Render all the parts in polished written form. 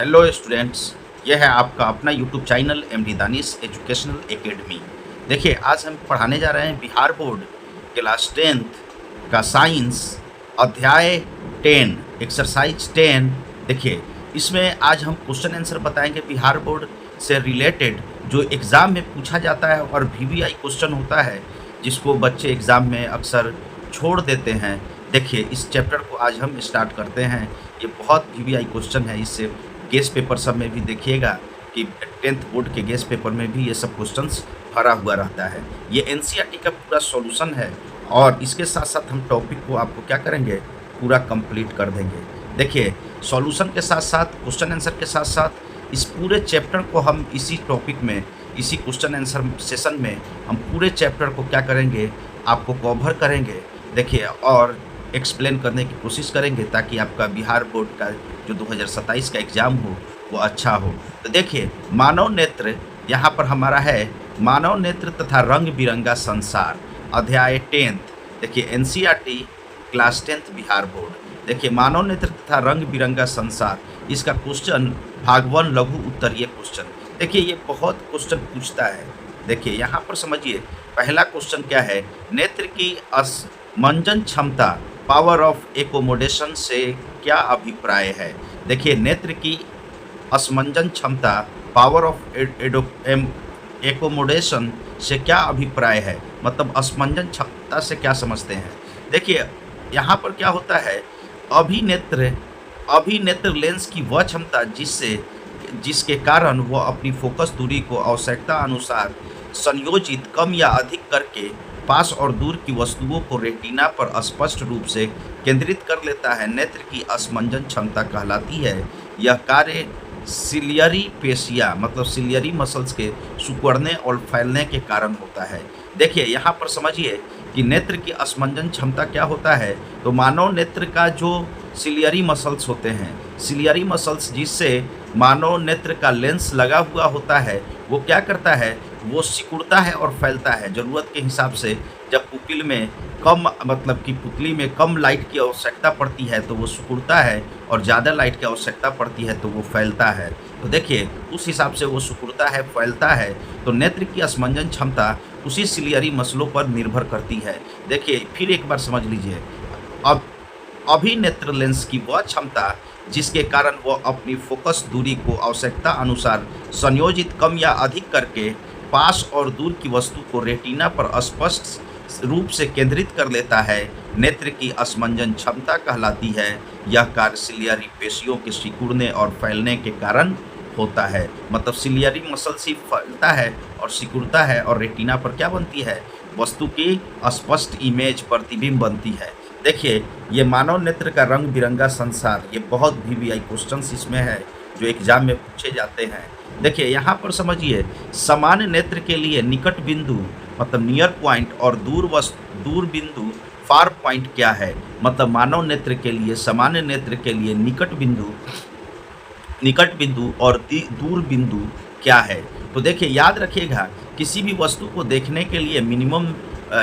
Hello students, यह है आपका अपना YouTube channel MD Danish educational academy. देखिए, आज हम पढ़ाने जा रहे हैं बिहार बोर्ड क्लास 10th का साइंस अध्याय 10 एक्सरसाइज 10। देखिए, इसमें आज हम क्वेश्चन आंसर बताएंगे बिहार बोर्ड से रिलेटेड, जो एग्ज़ाम में पूछा जाता है और वीवीआई क्वेश्चन होता है जिसको बच्चे एग्ज़ाम में अक्सर छोड़ देते हैं। देखिए, इस चैप्टर को आज हम स्टार्ट करते हैं। ये बहुत वीवीआई क्वेश्चन है, इससे गेस्ट पेपर सब में भी देखिएगा कि 10th बोर्ड के गेस्ट पेपर में भी ये सब क्वेश्चंस भरा हुआ रहता है। ये एनसीईआरटी का पूरा सॉल्यूशन है और इसके साथ साथ हम टॉपिक को आपको क्या करेंगे, पूरा कंप्लीट कर देंगे। देखिए, सॉल्यूशन के साथ साथ क्वेश्चन आंसर के साथ साथ इस पूरे चैप्टर को हम इसी टॉपिक में, इसी क्वेश्चन आंसर सेशन में हम पूरे चैप्टर को क्या करेंगे, आपको कवर करेंगे। देखिए, और एक्सप्लेन करने की कोशिश करेंगे ताकि आपका बिहार बोर्ड का जो 2027 का एग्ज़ाम हो वो अच्छा हो। तो देखिए, मानव नेत्र यहाँ पर हमारा है, मानव नेत्र तथा रंग बिरंगा संसार अध्याय 10th। देखिए, NCERT class 10th Bihar board. देखिए, मानव नेत्र तथा रंग बिरंगा संसार, इसका क्वेश्चन भाग 1 लघु उत्तरीय क्वेश्चन। देखिए, ये बहुत क्वेश्चन पूछता है। देखिए, यहाँ पर समझिए, पहला क्वेश्चन क्या है, नेत्र की असमंजन क्षमता पावर ऑफ एकोमोडेशन से क्या अभिप्राय है। देखिए, नेत्र की असमंजन क्षमता पावर ऑफ एकोमोडेशन से क्या अभिप्राय है, मतलब असमंजन क्षमता से क्या समझते हैं। देखिए, यहाँ पर क्या होता है, अभिनेत्र लेंस की वह क्षमता जिसके कारण वह अपनी फोकस दूरी को आवश्यकता अनुसार संयोजित कम या अधिक करके पास और दूर की वस्तुओं को रेटिना पर स्पष्ट रूप से केंद्रित कर लेता है, नेत्र की असमंजन क्षमता कहलाती है। यह कार्य सिलियरी पेशिया, मतलब सिलियरी मसल्स के सिकुड़ने और फैलने के कारण होता है। देखिए, यहाँ पर समझिए कि नेत्र की असमंजन क्षमता क्या होता है, तो मानव नेत्र का जो सिलियरी मसल्स होते हैं, सिलियरी मसल्स जिससे मानव नेत्र का लेंस लगा हुआ होता है, वो क्या करता है, वो सिकुड़ता है और फैलता है। ज़रूरत के हिसाब से जब पुपिल में कम, मतलब कि पुतली में कम लाइट की आवश्यकता पड़ती है तो वो सिकुड़ता है, और ज़्यादा लाइट की आवश्यकता पड़ती है तो वो फैलता है। तो देखिए, उस हिसाब से वो सिकुड़ता है, फैलता है। तो नेत्र की असमंजन क्षमता उसी सिलियरी मसलों पर निर्भर करती है। देखिए, फिर एक बार समझ लीजिए, अब अभिनेत्र लेंस की वह क्षमता जिसके कारण वह अपनी फोकस दूरी को आवश्यकता अनुसार संयोजित कम या अधिक करके पास और दूर की वस्तु को रेटिना पर स्पष्ट रूप से केंद्रित कर लेता है, नेत्र की असमंजन क्षमता कहलाती है। यह कार्य सिलियरी पेशियों के सिकुड़ने और फैलने के कारण होता है, मतलब सिलियरी मसल से फैलता है और सिकुड़ता है, और रेटिना पर क्या बनती है, वस्तु की स्पष्ट इमेज, प्रतिबिंब बनती है। देखिए, ये मानव नेत्र का रंग बिरंगा संसार, ये बहुत वीवीआई क्वेश्चंस इसमें है जो एग्जाम में पूछे जाते हैं। देखिए, यहाँ पर समझिए, सामान्य नेत्र के लिए निकट बिंदु, मतलब नियर पॉइंट, और दूर बिंदु फार पॉइंट क्या है। मतलब मानव नेत्र के लिए, सामान्य नेत्र के लिए निकट बिंदु और दूर बिंदु क्या है। तो देखिए, याद रखिएगा, किसी भी वस्तु को देखने के लिए मिनिमम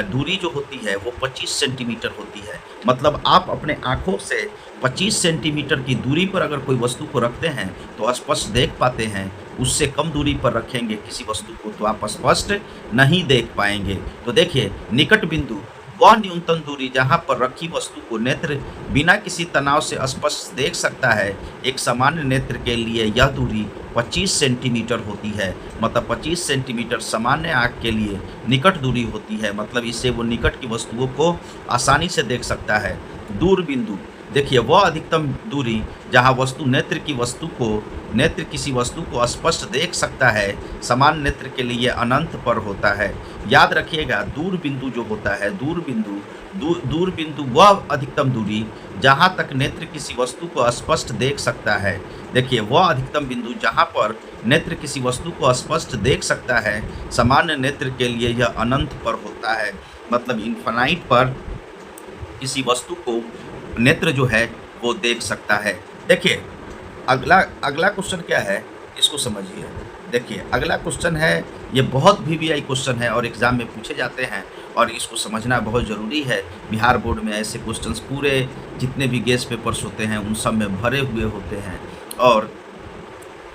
दूरी जो होती है वो 25 सेंटीमीटर होती है। मतलब आप अपने आँखों से 25 सेंटीमीटर की दूरी पर अगर कोई वस्तु को रखते हैं तो स्पष्ट देख पाते हैं। उससे कम दूरी पर रखेंगे किसी वस्तु को तो आप स्पष्ट नहीं देख पाएंगे। तो देखिए, निकट बिंदु वह न्यूनतम दूरी जहाँ पर रखी वस्तु को नेत्र बिना किसी तनाव से स्पष्ट देख सकता है। एक सामान्य नेत्र के लिए यह दूरी 25 सेंटीमीटर होती है। मतलब 25 सेंटीमीटर सामान्य आँख के लिए निकट दूरी होती है, मतलब इससे वो निकट की वस्तुओं को आसानी से देख सकता है। दूर बिंदु, देखिए, वह अधिकतम दूरी जहाँ नेत्र किसी वस्तु को स्पष्ट देख सकता है, समान नेत्र के लिए अनंत पर होता है। याद रखिएगा, दूर बिंदु जो होता है, दूर बिंदु वह अधिकतम दूरी जहाँ तक नेत्र किसी वस्तु को स्पष्ट देख सकता है। देखिए, वह अधिकतम बिंदु जहाँ पर नेत्र किसी वस्तु को स्पष्ट देख सकता है, सामान्य नेत्र के लिए यह अनंत पर होता है। मतलब इन्फिनाइट पर किसी वस्तु को नेत्र जो है वो देख सकता है। देखिए, अगला क्वेश्चन क्या है, इसको समझिए। देखिए, अगला क्वेश्चन है, ये बहुत वीवीआई क्वेश्चन है और एग्ज़ाम में पूछे जाते हैं और इसको समझना बहुत ज़रूरी है। बिहार बोर्ड में ऐसे क्वेश्चंस पूरे जितने भी गेस्ट पेपर्स होते हैं उन सब में भरे हुए होते हैं। और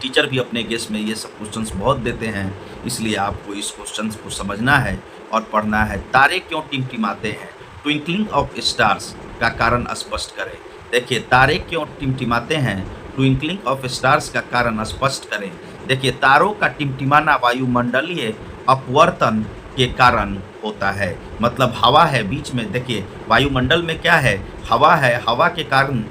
टीचर भी अपने गेस में ये सब क्वेश्चंस बहुत देते हैं, इसलिए आपको इस क्वेश्चंस को समझना है और पढ़ना है। तारे क्यों टिमटिमाते हैं? ट्विंकलिंग ऑफ स्टार्स का कारण स्पष्ट करें। देखिए, तारे क्यों टिमटिमाते हैं? ट्विंकलिंग ऑफ स्टार्स का कारण स्पष्ट करें। देखिए, तारों का टिमटिमाना वायुमंडलीय अपवर्तन के कारण होता है। मतलब हवा है बीच में, देखिए वायुमंडल में क्या है, हवा है, हवा के कारण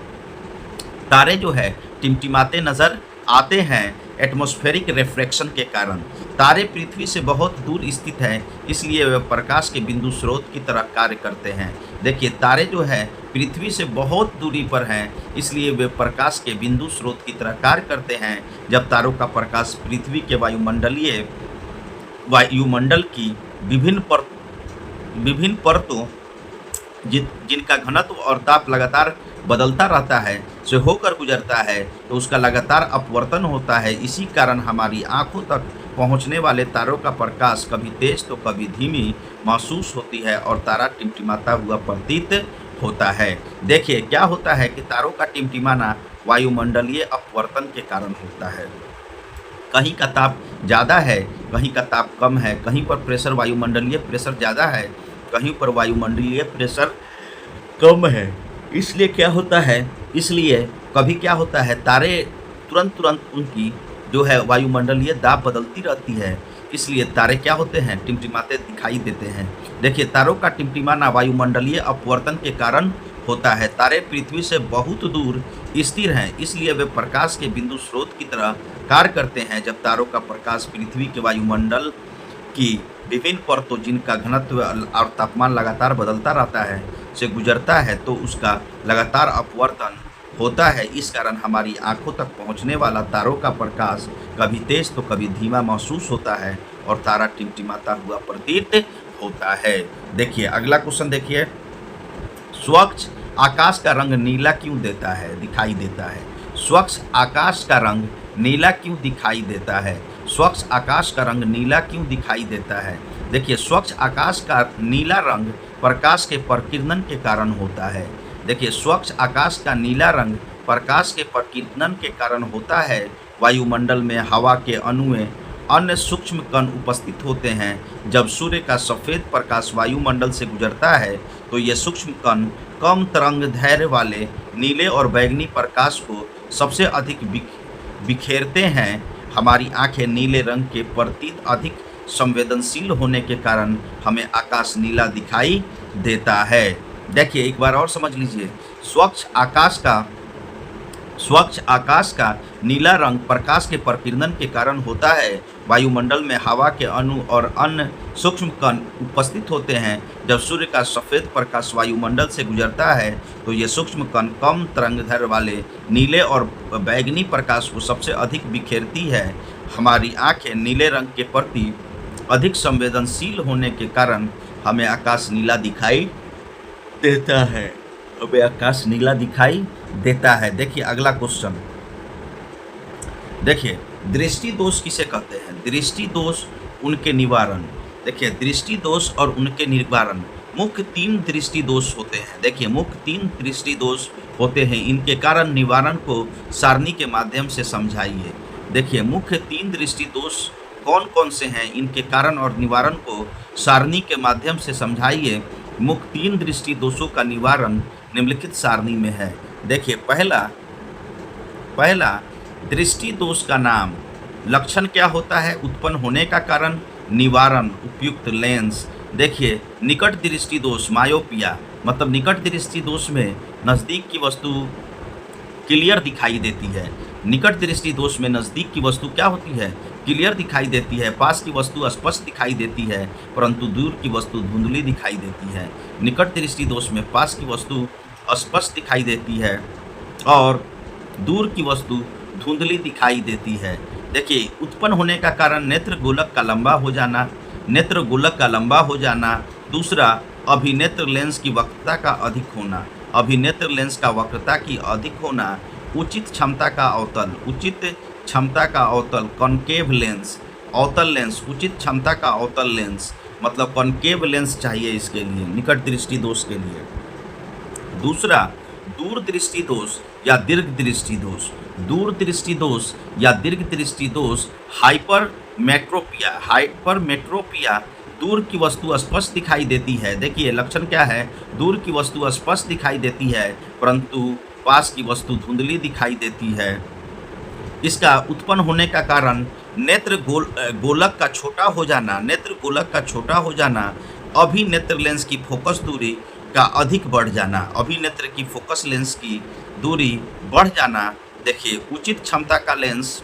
तारे जो है टिमटिमाते नजर आते हैं एटमॉस्फेरिक रिफ्रैक्शन के कारण। तारे पृथ्वी से बहुत दूर स्थित हैं, इसलिए वे प्रकाश के बिंदु स्रोत की तरह कार्य करते हैं। देखिए, तारे जो है पृथ्वी से बहुत दूरी पर हैं, इसलिए वे प्रकाश के बिंदु स्रोत की तरह कार्य करते हैं। जब तारों का प्रकाश पृथ्वी के वायुमंडल की विभिन्न परतों जिनका घनत्व और ताप लगातार बदलता रहता है से होकर गुजरता है, तो उसका लगातार अपवर्तन होता है। इसी कारण हमारी आंखों तक पहुंचने वाले तारों का प्रकाश कभी तेज तो कभी धीमी महसूस होती है और तारा टिमटिमाता हुआ प्रतीत होता है। देखिए, क्या होता है कि तारों का टिमटिमाना वायुमंडलीय अपवर्तन के कारण होता है। कहीं का ताप ज़्यादा है, कहीं का ताप कम है, कहीं पर प्रेशर वायुमंडलीय प्रेशर ज़्यादा है, कहीं पर वायुमंडलीय प्रेशर कम है। इसलिए क्या होता है, इसलिए कभी क्या होता है, तारे तुरंत उनकी जो है वायुमंडलीय दाब बदलती रहती है, इसलिए तारे क्या होते हैं, टिमटिमाते दिखाई देते हैं। देखिए, तारों का टिमटिमाना वायुमंडलीय अपवर्तन के कारण होता है। तारे पृथ्वी से बहुत दूर स्थिर हैं, इसलिए वे प्रकाश के बिंदु स्रोत की तरह कार्य करते हैं। जब तारों का प्रकाश पृथ्वी के वायुमंडल की विभिन्न परतों जिनका घनत्व और तापमान लगातार बदलता रहता है से गुजरता है, तो उसका लगातार अपवर्तन होता है। इस कारण हमारी आंखों तक पहुंचने वाला तारों का प्रकाश कभी तेज तो कभी धीमा महसूस होता है और तारा टिमटिमाता हुआ प्रतीत होता है। देखिए, अगला क्वेश्चन देखिए, स्वच्छ आकाश का रंग नीला क्यों दिखाई देता है? स्वच्छ आकाश का रंग नीला क्यों दिखाई देता है? स्वच्छ आकाश का रंग नीला क्यों दिखाई देता है? देखिए, स्वच्छ आकाश का नीला रंग प्रकाश के प्रकीर्णन के कारण होता है। देखिए, स्वच्छ आकाश का नीला रंग प्रकाश के प्रकीर्णन के कारण होता है। वायुमंडल में हवा के अणुएं अन्य सूक्ष्म कण उपस्थित होते हैं। जब सूर्य का सफ़ेद प्रकाश वायुमंडल से गुजरता है, तो ये सूक्ष्म कण कम तरंग दैर्घ्य वाले नीले और बैंगनी प्रकाश को सबसे अधिक बिखेरते हैं। हमारी आंखें नीले रंग के प्रति अधिक संवेदनशील होने के कारण हमें आकाश नीला दिखाई देता है। देखिए, एक बार और समझ लीजिए, स्वच्छ आकाश का नीला रंग प्रकाश के प्रकीर्णन के कारण होता है। वायुमंडल में हवा के अणु और अन्य सूक्ष्म कण उपस्थित होते हैं। जब सूर्य का सफ़ेद प्रकाश वायुमंडल से गुजरता है, तो ये सूक्ष्म कण कम तरंगदैर्घ्य वाले नीले और बैंगनी प्रकाश को सबसे अधिक बिखेरती है। हमारी आंखें नीले रंग के प्रति अधिक संवेदनशील होने के कारण हमें आकाश नीला दिखाई देता है। हमें आकाश नीला दिखाई देता है। देखिए, अगला क्वेश्चन देखिए, दृष्टि दोष किसे कहते हैं? दृष्टि दोष, उनके निवारण। देखिए, दृष्टि दोष और उनके निवारण, मुख्य 3 दृष्टि दोष होते हैं। देखिए, मुख्य 3 दृष्टि दोष होते हैं। इनके कारण निवारण को सारणी के माध्यम से समझाइए। देखिए, मुख्य 3 दृष्टि दोष कौन कौन से हैं, इनके कारण और निवारण को सारणी के माध्यम से समझाइए। मुख्य 3 दृष्टि दोषों का निवारण निम्नलिखित सारणी में है। देखिए, पहला दृष्टि दोष का नाम, लक्षण क्या होता है, उत्पन्न होने का कारण, निवारण, उपयुक्त लेंस। देखिए, निकट दृष्टि दोष मायोपिया, मतलब निकट दृष्टि दोष में नज़दीक की वस्तु क्लियर दिखाई देती है। निकट दृष्टि दोष में नज़दीक की वस्तु क्या होती है, क्लियर दिखाई देती है। पास की वस्तु स्पष्ट दिखाई देती है, परंतु दूर की वस्तु धुंधली दिखाई देती है। निकट दृष्टि दोष में पास की वस्तु स्पष्ट दिखाई देती है और दूर की वस्तु धुंधली दिखाई देती है। देखिए, उत्पन्न होने का कारण नेत्र गोलक का लंबा हो जाना। दूसरा, अभिनेत्र लेंस की वक्रता का अधिक होना। अभिनेत्र लेंस का वक्रता की अधिक होना। उचित क्षमता का अवतल कॉनकेव लेंस, अवतल लेंस, उचित क्षमता का अवतल लेंस, मतलब कॉनकेव लेंस चाहिए इसके लिए, निकट दृष्टि दोष के लिए। दूसरा, दूर दृष्टि दोष या दीर्घ दृष्टि दोष। दूर दृष्टि दोष या दीर्घ दृष्टि दोष हाइपरमेट्रोपिया, दूर की वस्तु स्पष्ट दिखाई देती है। देखिए लक्षण क्या है, दूर की वस्तु स्पष्ट दिखाई देती है परंतु पास की वस्तु धुंधली दिखाई देती है। इसका उत्पन्न होने का कारण गोलक का छोटा हो जाना, नेत्र गोलक का छोटा हो जाना, अभिनेत्र लेंस की फोकस दूरी का अधिक बढ़ जाना, अभिनेत्र की फोकस लेंस की दूरी बढ़ जाना। देखिए उचित क्षमता का लेंस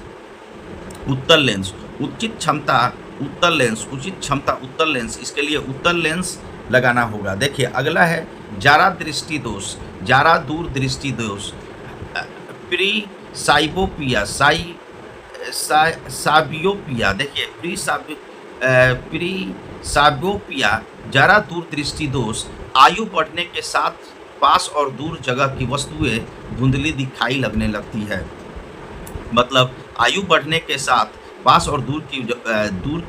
उत्तल लेंस, उचित क्षमता उत्तल लेंस, उचित क्षमता उत्तल लेंस, इसके लिए उत्तल लेंस लगाना होगा। देखिए अगला है जारा दृष्टि दोष, जारा दूर दृष्टि दोष, प्री साइबोपिया, साबियोपिया। देखिए प्री साबियोपिया जरा दूर दृष्टि दोष, आयु बढ़ने के साथ पास और दूर जगह की वस्तुएं धुंधली दिखाई लगने लगती है। मतलब आयु बढ़ने के साथ पास और दूर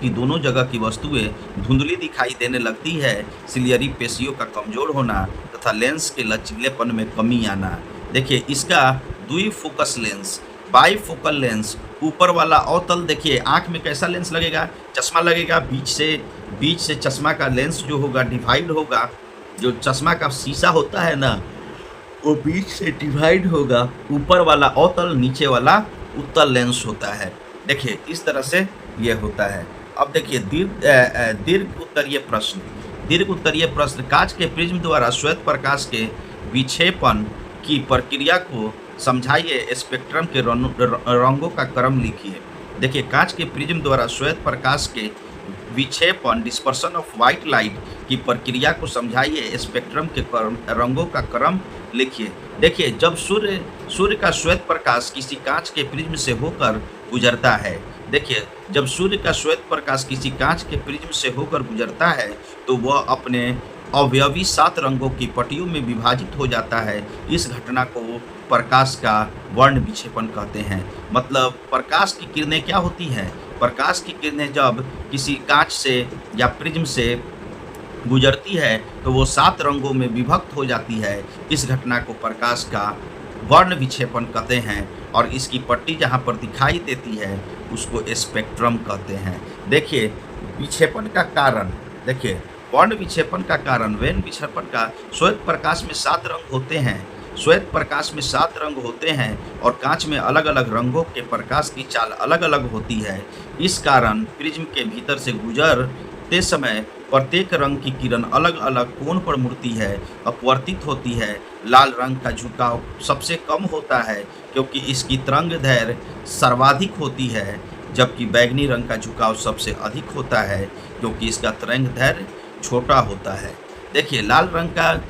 की दोनों जगह की वस्तुएं धुंधली दिखाई देने लगती है। सिलियरी पेशियों का कमजोर होना तथा लेंस के लचीलेपन में कमी आना। देखिए इसका द्विफोकस लेंस, बाईफोकल लेंस, ऊपर वाला अवतल। देखिए आंख में कैसा लेंस लगेगा, चश्मा लगेगा, बीच से चश्मा का लेंस जो होगा डिवाइड होगा, जो चश्मा का शीशा होता है ना वो बीच से डिवाइड होगा, ऊपर वाला अवतल नीचे वाला उत्तल लेंस होता है। देखिए इस तरह से ये होता है। अब देखिए दीर्घ उत्तरीय प्रश्न, दीर्घ उत्तरीय प्रश्न, कांच के प्रिज्म द्वारा श्वेत प्रकाश के विक्षेपण की प्रक्रिया को समझाइए, स्पेक्ट्रम के रंगों का क्रम लिखिए। देखिए कांच के प्रिज्म द्वारा श्वेत प्रकाश के विक्षेपण, डिस्पर्शन ऑफ व्हाइट लाइट की प्रक्रिया को समझाइए, स्पेक्ट्रम के रंगों का क्रम लिखिए। देखिए जब सूर्य का श्वेत प्रकाश किसी कांच के प्रिज्म से होकर गुजरता है, देखिए जब सूर्य का श्वेत प्रकाश किसी कांच के प्रिज्म से होकर गुजरता है तो वह अपने अवयवी 7 रंगों की पट्टियों में विभाजित हो जाता है। इस घटना को प्रकाश का वर्ण विक्षेपण कहते हैं। मतलब प्रकाश की किरणें क्या होती हैं, प्रकाश की किरणें जब किसी कांच से या प्रिज्म से गुजरती है तो वो 7 रंगों में विभक्त हो जाती है। इस घटना को प्रकाश का वर्ण विक्षेपण कहते हैं और इसकी पट्टी जहाँ पर दिखाई देती है उसको स्पेक्ट्रम कहते हैं। देखिए विक्षेपण का कारण, देखिए वर्ण विक्षेपण का कारण, वर्ण विक्षेपण का, श्वेत प्रकाश में 7 रंग होते हैं, श्वेत प्रकाश में 7 रंग होते हैं और कांच में अलग अलग रंगों के प्रकाश की चाल अलग अलग होती है। इस कारण प्रिज्म के भीतर से गुजरते समय प्रत्येक रंग की किरण अलग अलग कोण पर मुड़ती है, अपवर्तित होती है। लाल रंग का झुकाव सबसे कम होता है क्योंकि इसकी तरंगदैर्घ्य सर्वाधिक होती है, जबकि बैंगनी रंग का झुकाव सबसे अधिक होता है क्योंकि इसका तरंगदैर्घ्य छोटा होता है। देखिए लाल रंग का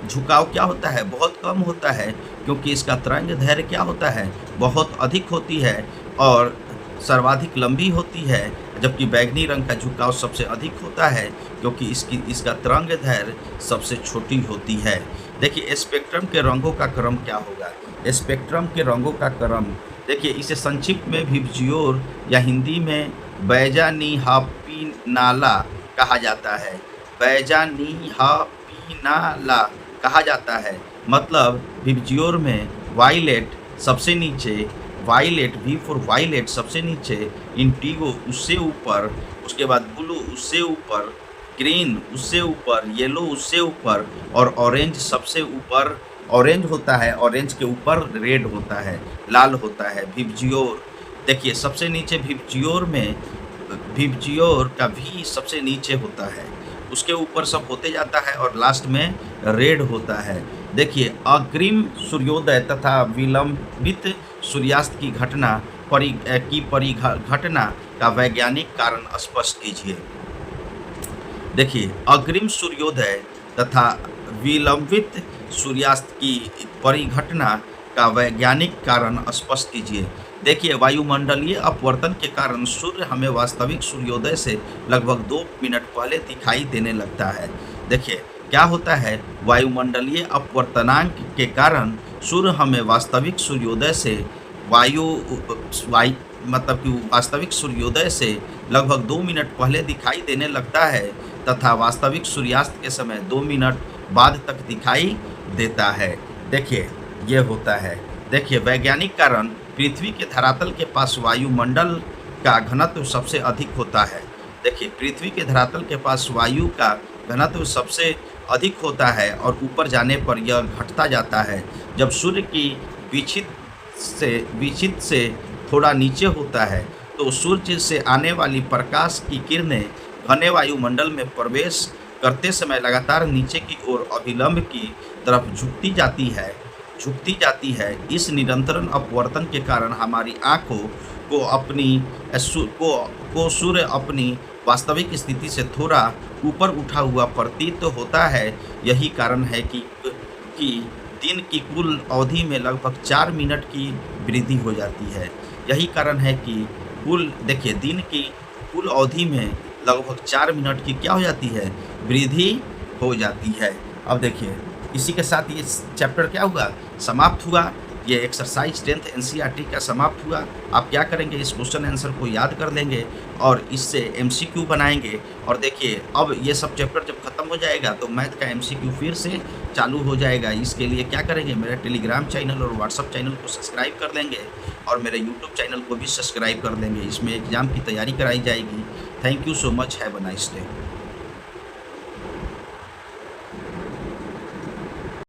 झुकाव क्या होता है, बहुत कम होता है क्योंकि इसका तरंगदैर्घ्य क्या होता है, बहुत अधिक होती है और सर्वाधिक लंबी होती है, जबकि बैंगनी रंग का झुकाव सबसे अधिक होता है क्योंकि इसका तरंगदैर्घ्य सबसे छोटी होती है। देखिए स्पेक्ट्रम के रंगों का क्रम क्या होगा, स्पेक्ट्रम के रंगों का क्रम, देखिए इसे संक्षिप्त में विबज्योर या हिंदी में बैजानिहापीनाला कहा जाता है, बैजानिहापीनाला कहा जाता है। मतलब विबज्योर में वायलेट सबसे नीचे, वायलेट वी फॉर वायलेट सबसे नीचे, इंडिगो उससे ऊपर, उसके बाद ब्लू उससे ऊपर, ग्रीन उससे ऊपर, येलो उससे ऊपर और ऑरेंज सबसे ऊपर। ऑरेंज होता है, ऑरेंज के ऊपर रेड होता है, लाल होता है। विबज्योर देखिए सबसे नीचे, विबज्योर में विबज्योर का भी सबसे नीचे होता है, उसके ऊपर सब होते जाता है और लास्ट में रेड होता है। देखिए अग्रिम सूर्योदय तथा विलंबित सूर्यास्त की परिघटना का वैज्ञानिक कारण स्पष्ट कीजिए। देखिए अग्रिम सूर्योदय तथा विलंबित सूर्यास्त की परिघटना का वैज्ञानिक कारण स्पष्ट कीजिए। देखिए वायुमंडलीय अपवर्तन के कारण सूर्य हमें वास्तविक सूर्योदय से लगभग 2 मिनट पहले दिखाई देने लगता है। देखिए क्या होता है, वायुमंडलीय अपवर्तनांक के कारण सूर्य हमें वास्तविक सूर्योदय से मतलब कि वास्तविक सूर्योदय से लगभग 2 मिनट पहले दिखाई देने लगता है तथा वास्तविक सूर्यास्त के समय 2 मिनट बाद तक दिखाई देता है। देखिए ये होता है। देखिए, वैज्ञानिक कारण पृथ्वी के धरातल के पास वायुमंडल का घनत्व सबसे अधिक होता है। देखिए, पृथ्वी के धरातल के पास वायु का घनत्व सबसे अधिक होता है और ऊपर जाने पर यह घटता जाता है। जब सूर्य की विक्षित विक्षित से थोड़ा नीचे होता है, तो सूर्य से आने वाली प्रकाश की किरणें घने वायुमंडल में प्रवेश करते समय लगातार नीचे की ओर अभिलंब की तरफ झुकती जाती है। इस निरंतर अपवर्तन के कारण हमारी आँखों को सूर्य अपनी वास्तविक स्थिति से थोड़ा ऊपर उठा हुआ प्रतीत होता है। यही कारण है कि दिन की कुल अवधि में लगभग 4 मिनट की वृद्धि हो जाती है। यही कारण है कि दिन की कुल अवधि में लगभग 4 मिनट की क्या हो जाती है? वृद्धि हो जाती है। अब देखिए, इसी के साथ ये चैप्टर क्या हुआ? समाप्त हुआ। ये एक्सरसाइज 10th एनसीईआरटी का समाप्त हुआ। आप क्या करेंगे? इस क्वेश्चन आंसर को याद कर लेंगे और इससे एमसीक्यू बनाएंगे। और देखिए, अब ये सब चैप्टर जब खत्म हो जाएगा तो मैथ का एमसीक्यू फिर से चालू हो जाएगा। इसके लिए क्या करेंगे? मेरा टेलीग्राम चैनल और व्हाट्सअप चैनल को सब्सक्राइब कर लेंगे और मेरे यूट्यूब चैनल को भी सब्सक्राइब कर लेंगे। इसमें एग्ज़ाम की तैयारी कराई जाएगी। Thank you so much. Have a nice day.